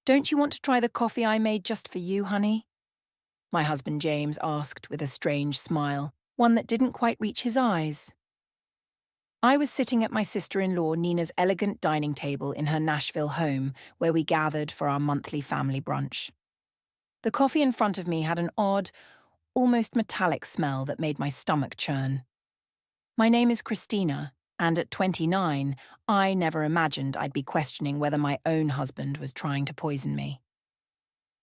Don't you want to try the coffee I made just for you, honey? My husband James asked with a strange smile, one that didn't quite reach his eyes. I was sitting at my sister-in-law Nina's elegant dining table in her Nashville home, where we gathered for our monthly family brunch. The coffee in front of me had an odd, almost metallic smell that made my stomach churn. My name is Christina, and at 29, I never imagined I'd be questioning whether my own husband was trying to poison me.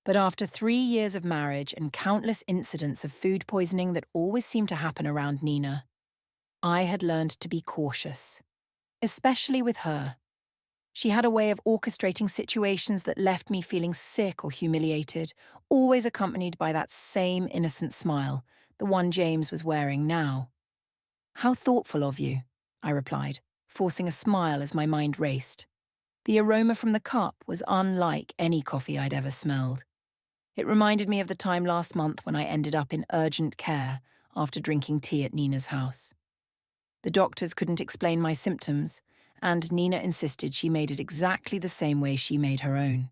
But after 3 years of marriage and countless incidents of food poisoning that always seemed to happen around Nina, I had learned to be cautious, especially with her. She had a way of orchestrating situations that left me feeling sick or humiliated, always accompanied by that same innocent smile, the one James was wearing now. "How thoughtful of you," I replied, forcing a smile as my mind raced. The aroma from the cup was unlike any coffee I'd ever smelled. It reminded me of the time last month when I ended up in urgent care after drinking tea at Nina's house. The doctors couldn't explain my symptoms, and Nina insisted she made it exactly the same way she made her own.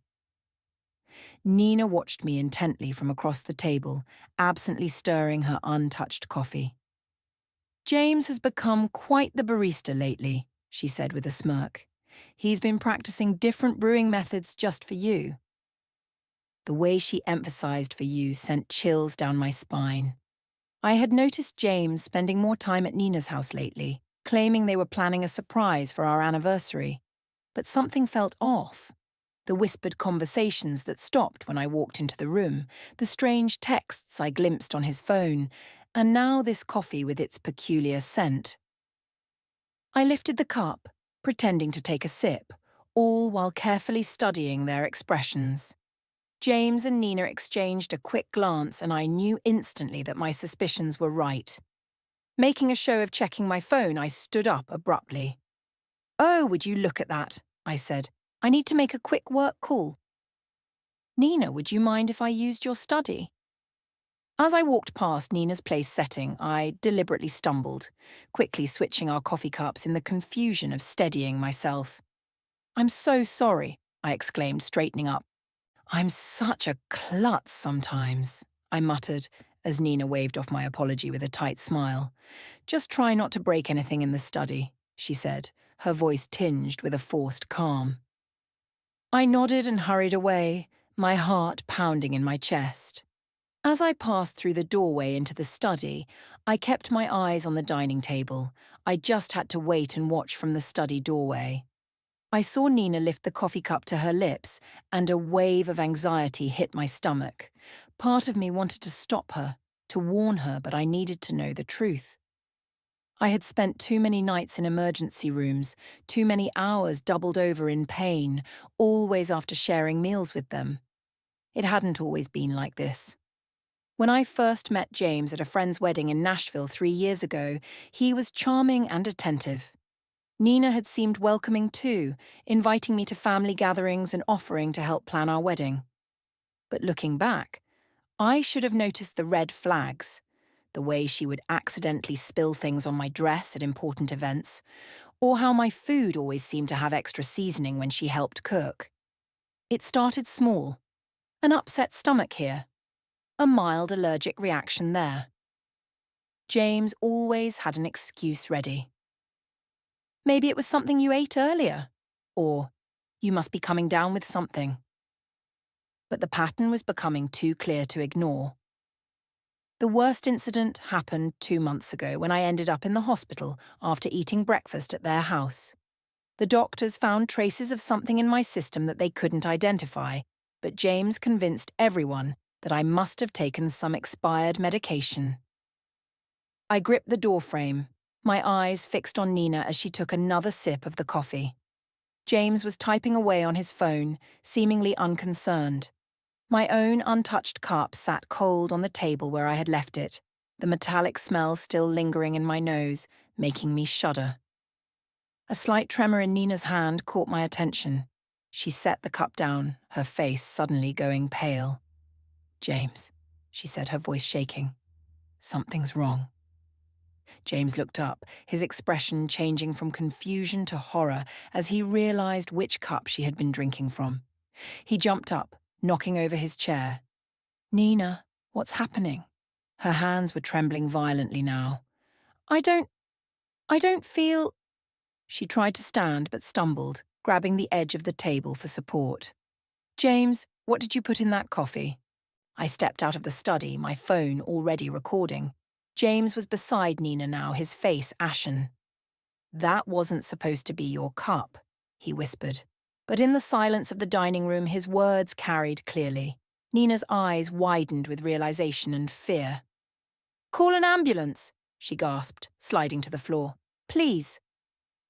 Nina watched me intently from across the table, absently stirring her untouched coffee. "James has become quite the barista lately," she said with a smirk. "He's been practicing different brewing methods just for you." The way she emphasized for you sent chills down my spine. I had noticed James spending more time at Nina's house lately, claiming they were planning a surprise for our anniversary. But something felt off. The whispered conversations that stopped when I walked into the room, the strange texts I glimpsed on his phone, and now this coffee with its peculiar scent. I lifted the cup, pretending to take a sip, all while carefully studying their expressions. James and Nina exchanged a quick glance, and I knew instantly that my suspicions were right. Making a show of checking my phone, I stood up abruptly. "Oh, would you look at that?" I said. "I need to make a quick work call." "Nina, would you mind if I used your study?" As I walked past Nina's place setting, I deliberately stumbled, quickly switching our coffee cups in the confusion of steadying myself. "I'm so sorry," I exclaimed, straightening up. "I'm such a klutz sometimes," I muttered, as Nina waved off my apology with a tight smile. "Just try not to break anything in the study," she said, her voice tinged with a forced calm. I nodded and hurried away, my heart pounding in my chest. As I passed through the doorway into the study, I kept my eyes on the dining table. I just had to wait and watch from the study doorway. I saw Nina lift the coffee cup to her lips, and a wave of anxiety hit my stomach. Part of me wanted to stop her, to warn her, but I needed to know the truth. I had spent too many nights in emergency rooms, too many hours doubled over in pain, always after sharing meals with them. It hadn't always been like this. When I first met James at a friend's wedding in Nashville 3 years ago, he was charming and attentive. Nina had seemed welcoming too, inviting me to family gatherings and offering to help plan our wedding. But looking back, I should have noticed the red flags. The way she would accidentally spill things on my dress at important events, or how my food always seemed to have extra seasoning when she helped cook. It started small. An upset stomach here. A mild allergic reaction there. James always had an excuse ready. "Maybe it was something you ate earlier," or "You must be coming down with something." But the pattern was becoming too clear to ignore. The worst incident happened 2 months ago when I ended up in the hospital after eating breakfast at their house. The doctors found traces of something in my system that they couldn't identify, but James convinced everyone that I must have taken some expired medication. I gripped the doorframe, my eyes fixed on Nina as she took another sip of the coffee. James was typing away on his phone, seemingly unconcerned. My own untouched cup sat cold on the table where I had left it, the metallic smell still lingering in my nose, making me shudder. A slight tremor in Nina's hand caught my attention. She set the cup down, her face suddenly going pale. "James," she said, her voice shaking. "Something's wrong." James looked up, his expression changing from confusion to horror as he realized which cup she had been drinking from. He jumped up, knocking over his chair. Nina, what's happening? Her hands were trembling violently now. I don't feel... She tried to stand but stumbled, grabbing the edge of the table for support. James, what did you put in that coffee? I stepped out of the study, my phone already recording. James was beside Nina now, his face ashen. That wasn't supposed to be your cup, he whispered. But in the silence of the dining room, his words carried clearly. Nina's eyes widened with realization and fear. Call an ambulance, she gasped, sliding to the floor. Please.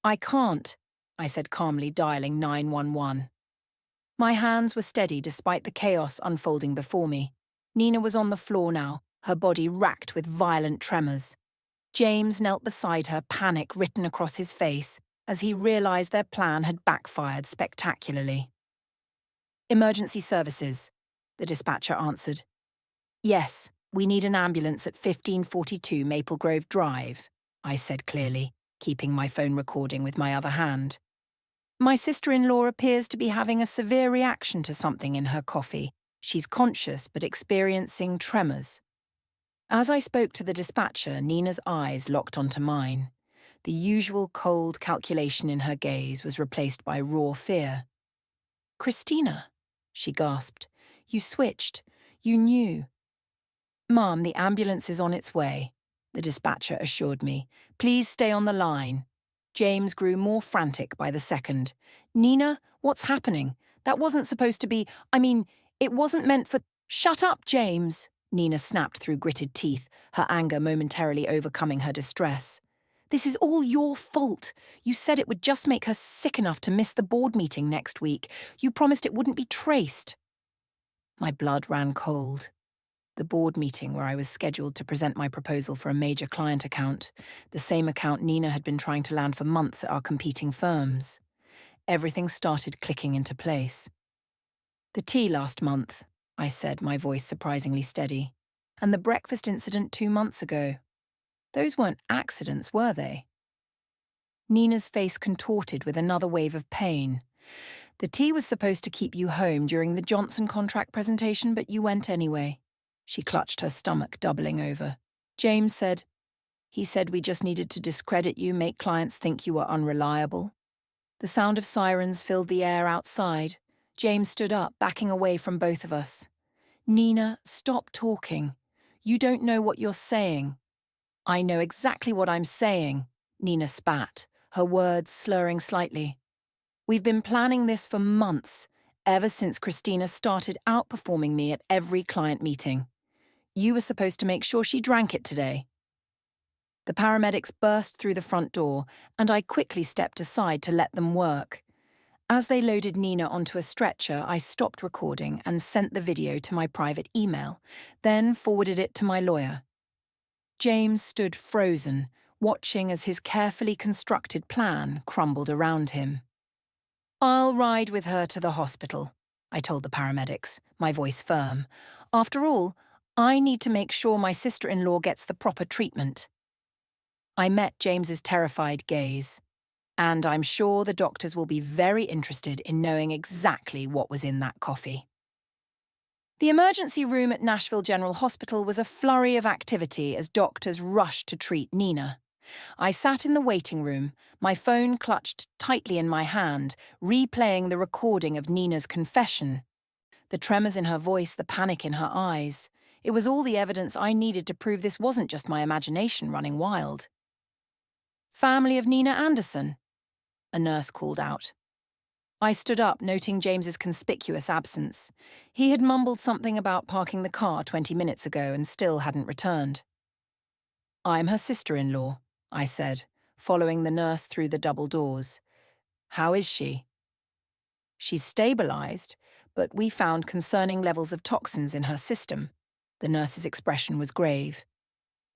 I can't, I said calmly, dialing 911. My hands were steady despite the chaos unfolding before me. Nina was on the floor now, her body racked with violent tremors. James knelt beside her, panic written across his face, as he realized their plan had backfired spectacularly. Emergency services, the dispatcher answered. Yes, we need an ambulance at 1542 Maple Grove Drive, I said clearly, keeping my phone recording with my other hand. My sister-in-law appears to be having a severe reaction to something in her coffee. She's conscious but experiencing tremors. As I spoke to the dispatcher, Nina's eyes locked onto mine. The usual cold calculation in her gaze was replaced by raw fear. Christina, she gasped. You switched. You knew. Ma'am, the ambulance is on its way, the dispatcher assured me. Please stay on the line. James grew more frantic by the second. Nina, what's happening? That wasn't supposed to be... it wasn't meant for... Shut up, James, Nina snapped through gritted teeth, her anger momentarily overcoming her distress. This is all your fault. You said it would just make her sick enough to miss the board meeting next week. You promised it wouldn't be traced. My blood ran cold. The board meeting where I was scheduled to present my proposal for a major client account, the same account Nina had been trying to land for months at our competing firms. Everything started clicking into place. The tea last month, I said, my voice surprisingly steady, and the breakfast incident 2 months ago. Those weren't accidents, were they? Nina's face contorted with another wave of pain. The tea was supposed to keep you home during the Johnson contract presentation, but you went anyway. She clutched her stomach, doubling over. James said, he said we just needed to discredit you, make clients think you were unreliable. The sound of sirens filled the air outside. James stood up, backing away from both of us. Nina, stop talking. You don't know what you're saying. I know exactly what I'm saying, Nina spat, her words slurring slightly. We've been planning this for months, ever since Christina started outperforming me at every client meeting. You were supposed to make sure she drank it today. The paramedics burst through the front door, and I quickly stepped aside to let them work. As they loaded Nina onto a stretcher, I stopped recording and sent the video to my private email, then forwarded it to my lawyer. James stood frozen, watching as his carefully constructed plan crumbled around him. I'll ride with her to the hospital, I told the paramedics, my voice firm. After all, I need to make sure my sister-in-law gets the proper treatment. I met James's terrified gaze, and I'm sure the doctors will be very interested in knowing exactly what was in that coffee. The emergency room at Nashville General Hospital was a flurry of activity as doctors rushed to treat Nina. I sat in the waiting room, my phone clutched tightly in my hand, replaying the recording of Nina's confession. The tremors in her voice, the panic in her eyes. It was all the evidence I needed to prove this wasn't just my imagination running wild. Family of Nina Anderson, a nurse called out. I stood up, noting James's conspicuous absence. He had mumbled something about parking the car 20 minutes ago and still hadn't returned. I'm her sister-in-law, I said, following the nurse through the double doors. How is she? She's stabilized, but we found concerning levels of toxins in her system. The nurse's expression was grave.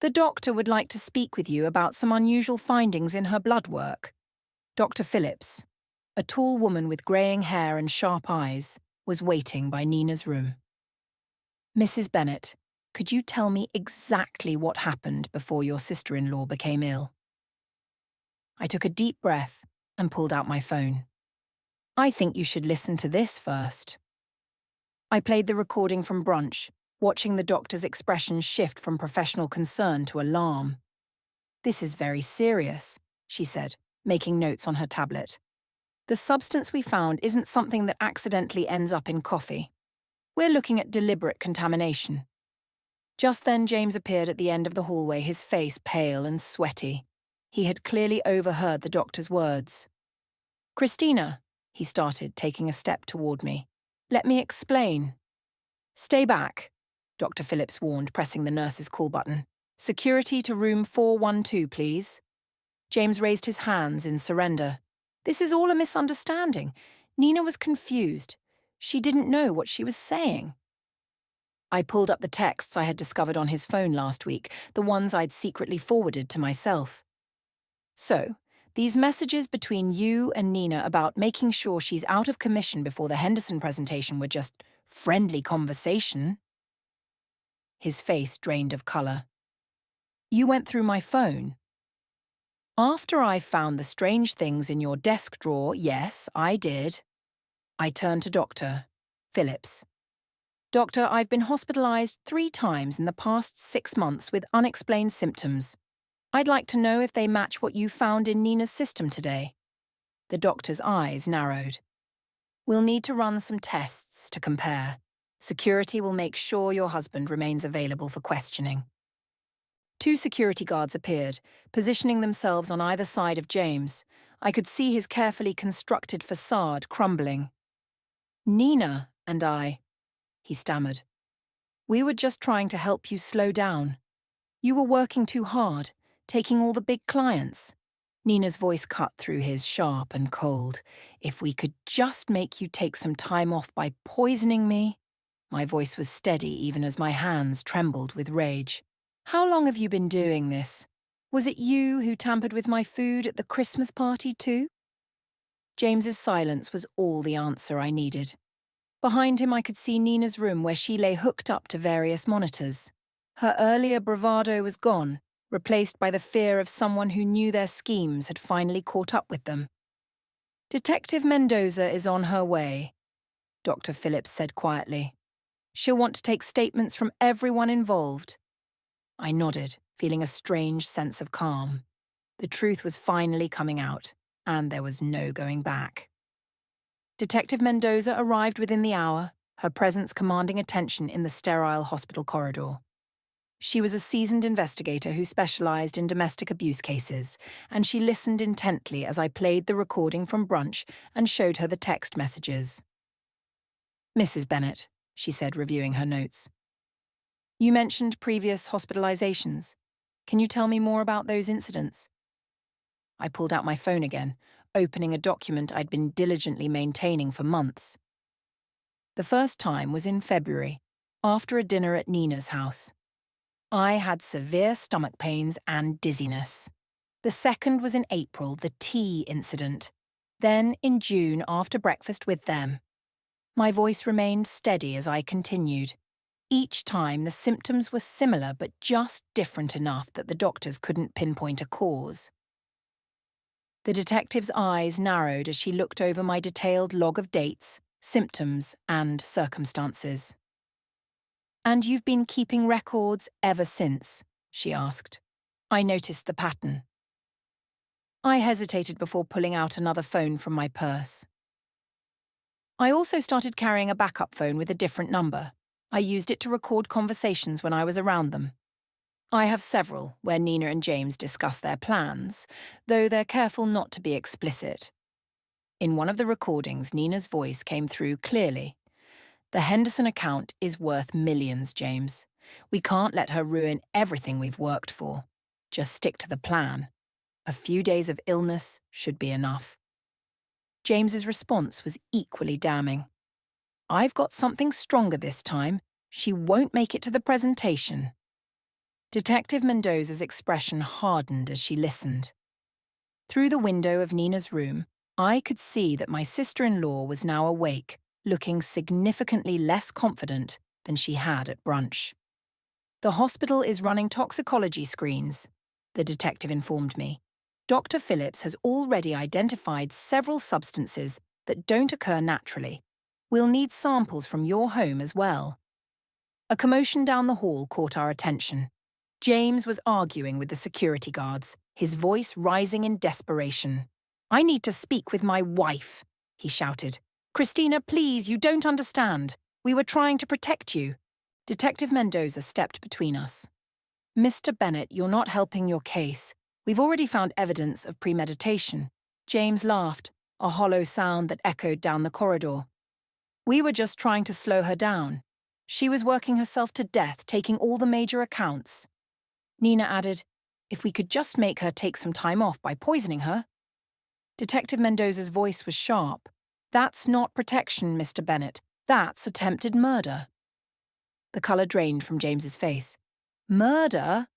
The doctor would like to speak with you about some unusual findings in her blood work. Dr. Phillips, a tall woman with greying hair and sharp eyes, was waiting by Nina's room. Mrs. Bennett, could you tell me exactly what happened before your sister-in-law became ill? I took a deep breath and pulled out my phone. I think you should listen to this first. I played the recording from brunch, watching the doctor's expression shift from professional concern to alarm. This is very serious, she said, making notes on her tablet. The substance we found isn't something that accidentally ends up in coffee. We're looking at deliberate contamination. Just then, James appeared at the end of the hallway, his face pale and sweaty. He had clearly overheard the doctor's words. "Christina," he started, taking a step toward me. "Let me explain." "Stay back," Dr. Phillips warned, pressing the nurse's call button. "Security to room 412, please." James raised his hands in surrender. "This is all a misunderstanding. Nina was confused. She didn't know what she was saying." I pulled up the texts I had discovered on his phone last week, the ones I'd secretly forwarded to myself. "So, these messages between you and Nina about making sure she's out of commission before the Henderson presentation were just friendly conversation?" His face drained of colour. "You went through my phone." "After I found the strange things in your desk drawer, yes, I did." I turned to Dr. Phillips. "Doctor, I've been hospitalised 3 times in the past 6 months with unexplained symptoms. I'd like to know if they match what you found in Nina's system today." The doctor's eyes narrowed. "We'll need to run some tests to compare. Security will make sure your husband remains available for questioning." 2 security guards appeared, positioning themselves on either side of James. I could see his carefully constructed facade crumbling. "Nina and I," he stammered. "We were just trying to help you slow down. You were working too hard, taking all the big clients." Nina's voice cut through his, sharp and cold. "If we could just make you take some time off by poisoning me." My voice was steady even as my hands trembled with rage. "How long have you been doing this? Was it you who tampered with my food at the Christmas party too?" James's silence was all the answer I needed. Behind him I could see Nina's room where she lay hooked up to various monitors. Her earlier bravado was gone, replaced by the fear of someone who knew their schemes had finally caught up with them. "Detective Mendoza is on her way," Dr. Phillips said quietly. "She'll want to take statements from everyone involved." I nodded, feeling a strange sense of calm. The truth was finally coming out, and there was no going back. Detective Mendoza arrived within the hour, her presence commanding attention in the sterile hospital corridor. She was a seasoned investigator who specialized in domestic abuse cases, and she listened intently as I played the recording from brunch and showed her the text messages. "Mrs. Bennett," she said, reviewing her notes. "You mentioned previous hospitalizations. Can you tell me more about those incidents?" I pulled out my phone again, opening a document I'd been diligently maintaining for months. The first time was in February, after a dinner at Nina's house. I had severe stomach pains and dizziness. The second was in April, the tea incident. Then in June, after breakfast with them. My voice remained steady as I continued. Each time the symptoms were similar but just different enough that the doctors couldn't pinpoint a cause. The detective's eyes narrowed as she looked over my detailed log of dates, symptoms, and circumstances. "And you've been keeping records ever since?" she asked. I noticed the pattern. I hesitated before pulling out another phone from my purse. I also started carrying a backup phone with a different number. I used it to record conversations when I was around them. I have several where Nina and James discuss their plans, though they're careful not to be explicit. In one of the recordings, Nina's voice came through clearly. "The Henderson account is worth millions, James. We can't let her ruin everything we've worked for. Just stick to the plan. A few days of illness should be enough." James's response was equally damning. "I've got something stronger this time. She won't make it to the presentation." Detective Mendoza's expression hardened as she listened. Through the window of Nina's room, I could see that my sister-in-law was now awake, looking significantly less confident than she had at brunch. "The hospital is running toxicology screens," the detective informed me. "Dr. Phillips has already identified several substances that don't occur naturally. We'll need samples from your home as well. A commotion down the hall caught our attention. James was arguing with the security guards, his voice rising in desperation. "I need to speak with my wife," he shouted. "Christina, please, you don't understand. We were trying to protect you." Detective Mendoza stepped between us. "Mr. Bennett, you're not helping your case. We've already found evidence of premeditation." James laughed, a hollow sound that echoed down the corridor. "We were just trying to slow her down. She was working herself to death, taking all the major accounts." Nina added, "If we could just make her take some time off by poisoning her." Detective Mendoza's voice was sharp. "That's not protection, Mr. Bennett. That's attempted murder." The colour drained from James's face. "Murder?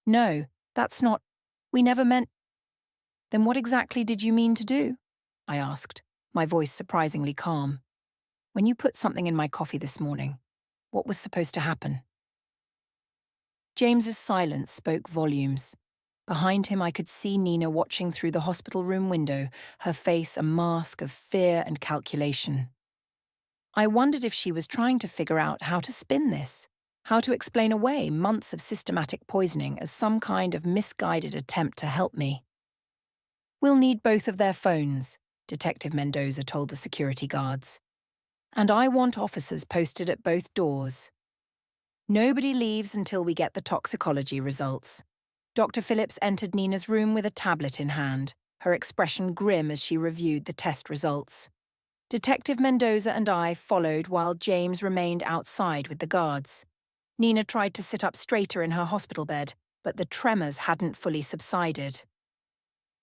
No, that's not. We never meant—" "Then what exactly did you mean to do?" I asked, my voice surprisingly calm. "When you put something in my coffee this morning, what was supposed to happen?" James's silence spoke volumes. Behind him I could see Nina watching through the hospital room window, her face a mask of fear and calculation. I wondered if she was trying to figure out how to spin this, how to explain away months of systematic poisoning as some kind of misguided attempt to help me. "We'll need both of their phones," Detective Mendoza told the security guards. "And I want officers posted at both doors. Nobody leaves until we get the toxicology results." Dr. Phillips entered Nina's room with a tablet in hand, her expression grim as she reviewed the test results. Detective Mendoza and I followed while James remained outside with the guards. Nina tried to sit up straighter in her hospital bed, but the tremors hadn't fully subsided.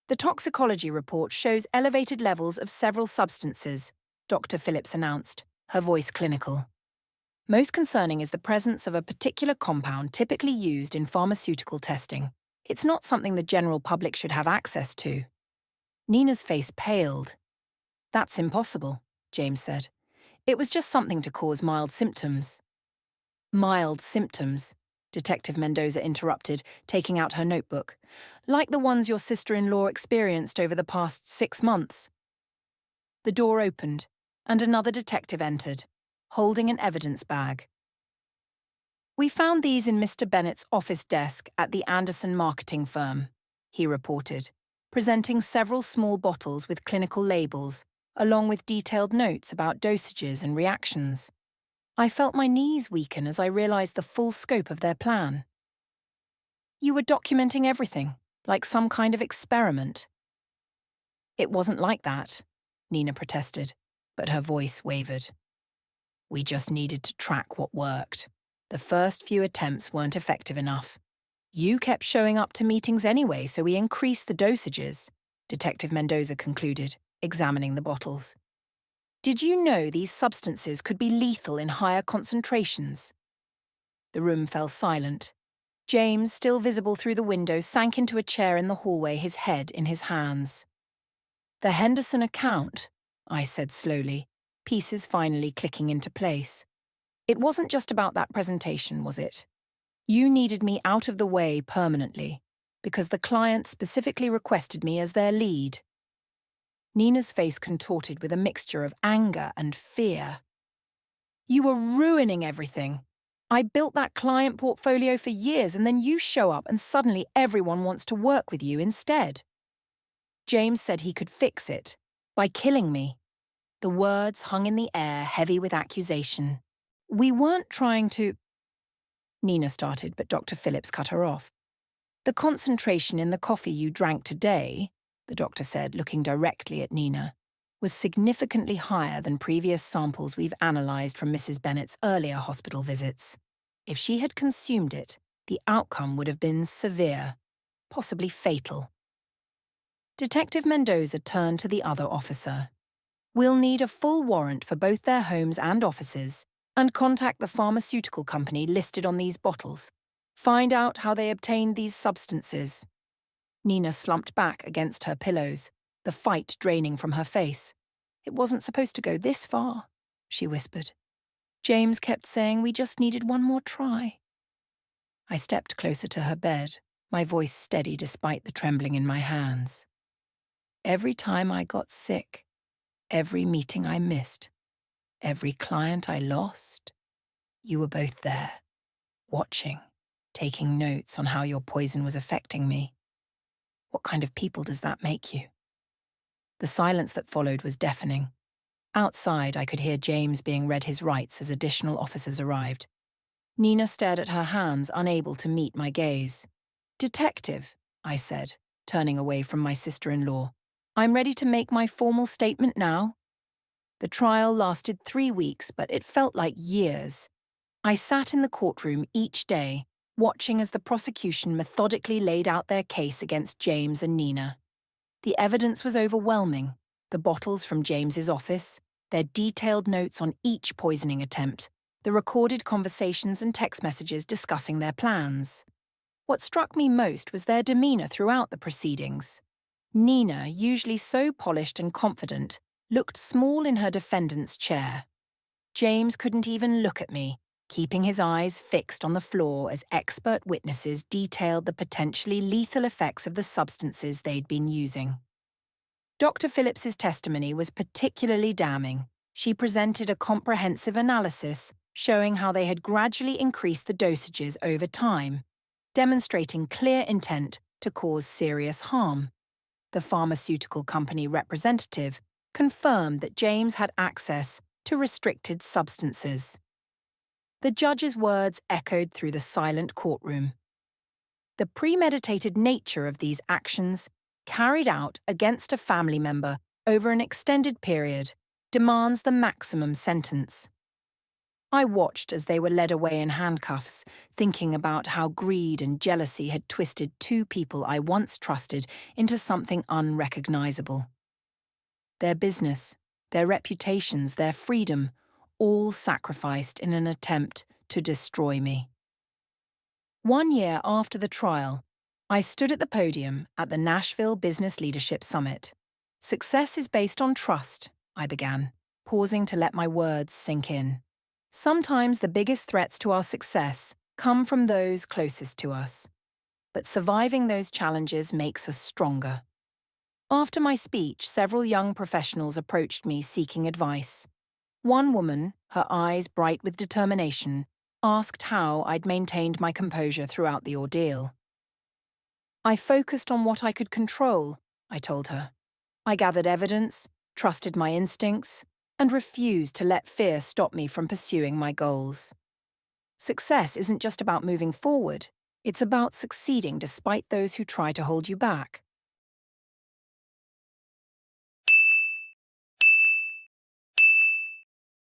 "The toxicology report shows elevated levels of several substances," Dr. Phillips announced, her voice clinical. "Most concerning is the presence of a particular compound typically used in pharmaceutical testing. It's not something the general public should have access to." Nina's face paled. "That's impossible," James said. "It was just something to cause mild symptoms." "Mild symptoms," Detective Mendoza interrupted, taking out her notebook. "Like the ones your sister-in-law experienced over the past 6 months." The door opened, and another detective entered, holding an evidence bag. "We found these in Mr. Bennett's office desk at the Anderson marketing firm," he reported, presenting several small bottles with clinical labels, along with detailed notes about dosages and reactions. I felt my knees weaken as I realized the full scope of their plan. "You were documenting everything, like some kind of experiment." "It wasn't like that," Nina protested, but her voice wavered. "We just needed to track what worked. The first few attempts weren't effective enough. You kept showing up to meetings anyway, so we increased the dosages," Detective Mendoza concluded, examining the bottles. "Did you know these substances could be lethal in higher concentrations?" The room fell silent. James, still visible through the window, sank into a chair in the hallway, his head in his hands. "The Henderson account," I said slowly, pieces finally clicking into place. "It wasn't just about that presentation, was it? You needed me out of the way permanently, because the client specifically requested me as their lead." Nina's face contorted with a mixture of anger and fear. "You were ruining everything. I built that client portfolio for years, and then you show up and suddenly everyone wants to work with you instead." James said he could fix it by killing me. The words hung in the air, heavy with accusation. "We weren't trying to—" Nina started, but Dr. Phillips cut her off. "The concentration in the coffee you drank today," the doctor said, looking directly at Nina, "was significantly higher than previous samples we've analysed from Mrs. Bennett's earlier hospital visits. If she had consumed it, the outcome would have been severe, possibly fatal." Detective Mendoza turned to the other officer. "We'll need a full warrant for both their homes and offices, and contact the pharmaceutical company listed on these bottles. Find out how they obtained these substances." Nina slumped back against her pillows, the fight draining from her face. "It wasn't supposed to go this far," she whispered. "James kept saying we just needed one more try." I stepped closer to her bed, my voice steady despite the trembling in my hands. "Every time I got sick, Every meeting I missed, every client I lost, you were both there, watching, taking notes on how your poison was affecting me. What kind of people does that make you? The silence that followed was deafening. Outside, I could hear James being read his rights as additional officers arrived. Nina stared at her hands, unable to meet my gaze. "Detective," I said, turning away from my sister-in-law. "I'm ready to make my formal statement now." The trial lasted 3 weeks, but it felt like years. I sat in the courtroom each day, watching as the prosecution methodically laid out their case against James and Nina. The evidence was overwhelming. The bottles from James's office, their detailed notes on each poisoning attempt, the recorded conversations and text messages discussing their plans. What struck me most was their demeanor throughout the proceedings. Nina, usually so polished and confident, looked small in her defendant's chair. James couldn't even look at me, keeping his eyes fixed on the floor as expert witnesses detailed the potentially lethal effects of the substances they'd been using. Dr. Phillips's testimony was particularly damning. She presented a comprehensive analysis showing how they had gradually increased the dosages over time, demonstrating clear intent to cause serious harm. The pharmaceutical company representative confirmed that James had access to restricted substances. The judge's words echoed through the silent courtroom. The premeditated nature of these actions, carried out against a family member over an extended period, demands the maximum sentence. I watched as they were led away in handcuffs, thinking about how greed and jealousy had twisted two people I once trusted into something unrecognizable. Their business, their reputations, their freedom, all sacrificed in an attempt to destroy me. 1 year after the trial, I stood at the podium at the Nashville Business Leadership Summit. "Success is based on trust," I began, pausing to let my words sink in. "Sometimes the biggest threats to our success come from those closest to us. But surviving those challenges makes us stronger." After my speech, several young professionals approached me seeking advice. One woman, her eyes bright with determination, asked how I'd maintained my composure throughout the ordeal. "I focused on what I could control," I told her. "I gathered evidence, trusted my instincts, and refused to let fear stop me from pursuing my goals. Success isn't just about moving forward, it's about succeeding despite those who try to hold you back."